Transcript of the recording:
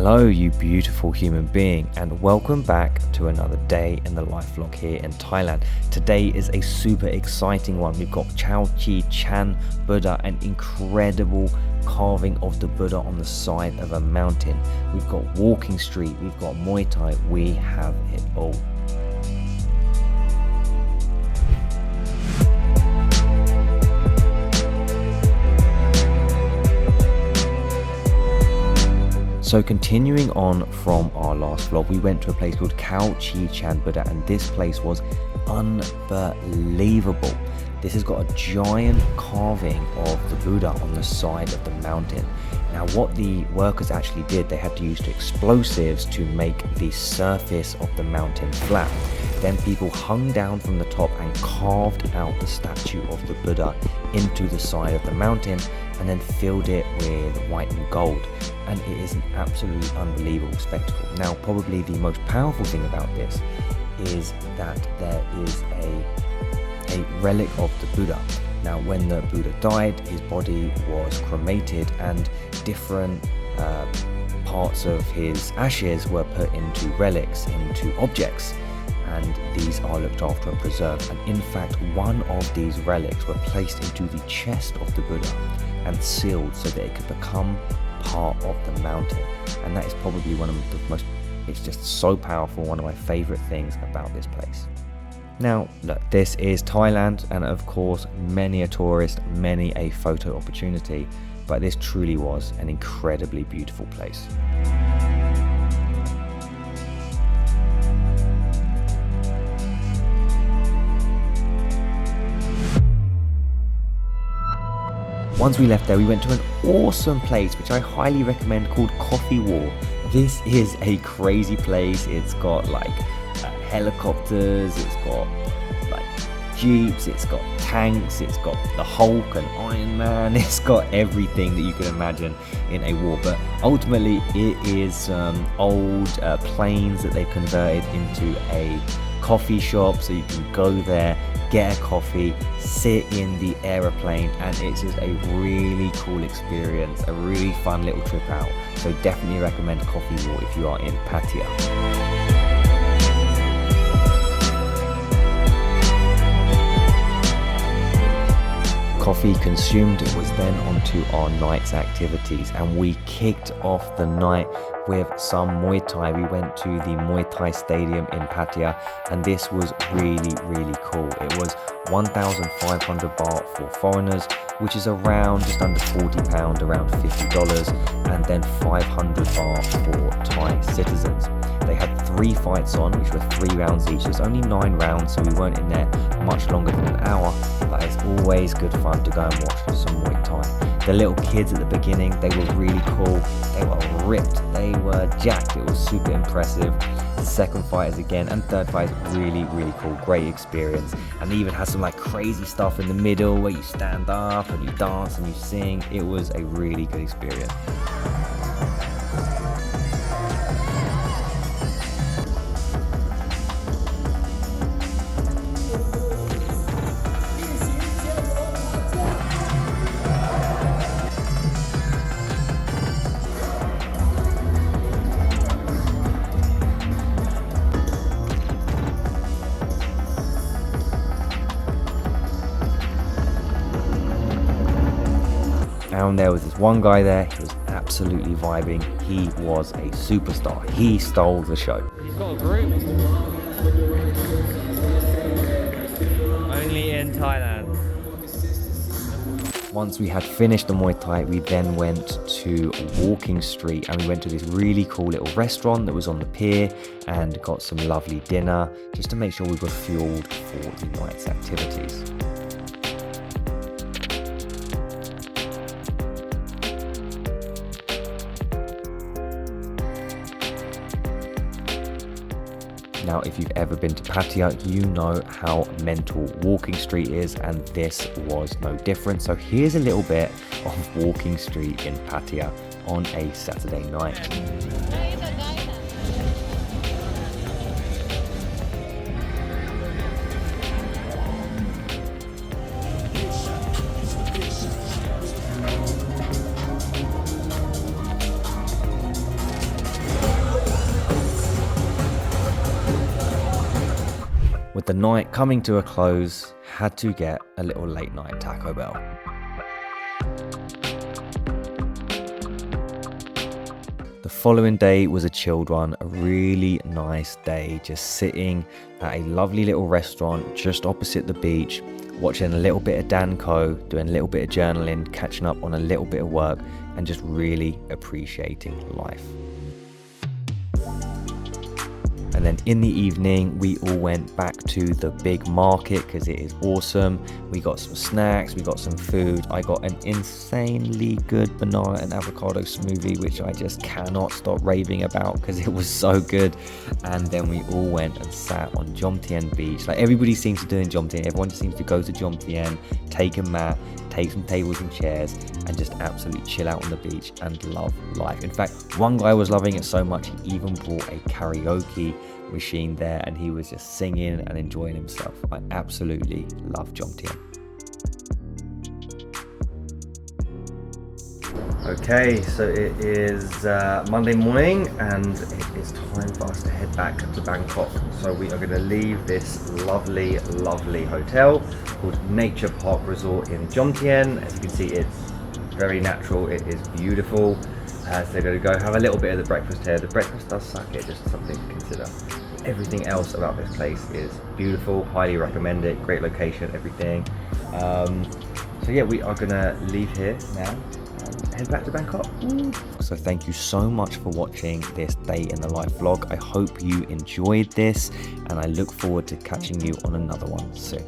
Hello you beautiful human being, and welcome back to another day in the life vlog here in Thailand. Today is a super exciting one. We've got Chao Chi Chan Buddha, an incredible carving of the Buddha on the side of a mountain. We've got walking street, we've got Muay Thai, we have it all. So continuing on from our last vlog, we went to a place called Chao Chi Chan Buddha, and this place was unbelievable. This has got a giant carving of the Buddha on the side of the mountain. Now what the workers actually did, they had to use explosives to make the surface of the mountain flat. Then people hung down from the top and carved out the statue of the Buddha into the side of the mountain and then filled it with white and gold. And it is an absolutely unbelievable spectacle. Now probably the most powerful thing about this is that there is a relic of the Buddha. Now when the Buddha died, his body was cremated and different parts of his ashes were put into relics, into objects, and these are looked after and preserved. And in fact, one of these relics were placed into the chest of the Buddha and sealed so that it could become part of the mountain. And that is probably one of the most, it's just so powerful, one of my favorite things about this place. Now look, this is Thailand, and of course many a tourist, many a photo opportunity, but this truly was an incredibly beautiful place. Once we left there, we went to an awesome place which I highly recommend called Coffee War. This is a crazy place. It's got like helicopters, it's got like jeeps, it's got tanks, it's got the Hulk and Iron Man, it's got everything that you can imagine in a war. But ultimately it is old planes that they've converted into a coffee shop, so you can go there, get a coffee, sit in the aeroplane, and it's just a really cool experience, a really fun little trip out. So definitely recommend Coffee War if you are in Pattaya. Coffee consumed, it was then onto our night's activities, and we kicked off the night with some Muay Thai. We went to the Muay Thai stadium in Pattaya, and this was really cool. It was 1,500 baht for foreigners, which is around just under £40, around $50, and then 500 baht for Thai citizens. They had 3 fights on, which were 3 rounds each. There's only 9 rounds, so we weren't in there much longer than an hour, but it's always good fun to go and watch some Muay Thai. The little kids at the beginning, they were really cool. They were ripped, they were jacked. It was super impressive. The second fight is again, and third fight is really cool. Great experience. And they even had some like crazy stuff in the middle where you stand up and you dance and you sing. It was a really good experience. And there was this one guy there, he was absolutely vibing. He was a superstar. He stole the show. He's got a group. Only in Thailand. Once we had finished the Muay Thai, we then went to Walking Street, and we went to this really cool little restaurant that was on the pier and got some lovely dinner just to make sure we were fueled for the night's activities. Now, if you've ever been to Pattaya, you know how mental Walking Street is, and this was no different. So here's a little bit of Walking Street in Pattaya on a Saturday night. with the night coming to a close, had to get a little late night Taco Bell. The following day was a chilled one, a really nice day, just sitting at a lovely little restaurant just opposite the beach, watching a little bit of Danco, doing a little bit of journaling, catching up on a little bit of work, and just really appreciating life. And then in the evening, we all went back to the big market because it is awesome. We got some snacks, we got some food. I got an insanely good banana and avocado smoothie, which I just cannot stop raving about because it was so good. And then we all went and sat on Jomtien Beach. Like everybody seems to do in Jomtien. Everyone just seems to go to Jomtien, take a mat, take some tables and chairs, and just absolutely chill out on the beach and love life. In fact, one guy was loving it so much, he even brought a karaoke machine there and he was just singing and enjoying himself. I absolutely love Jomtien. Okay, so it is Monday morning and it is time for us to head back to Bangkok. So we are going to leave this lovely, lovely hotel called Nature Park Resort in Jomtien. As you can see, it's very natural, it is beautiful. So we're going to go have a little bit of the breakfast here. The breakfast does suck, it just something to consider. Everything else about this place is beautiful, highly recommend it, great location, everything. So yeah, we are going to leave here now. Head back to Bangkok. So thank you so much for watching this day in the life vlog. I hope you enjoyed this and I look forward to catching you on another one soon.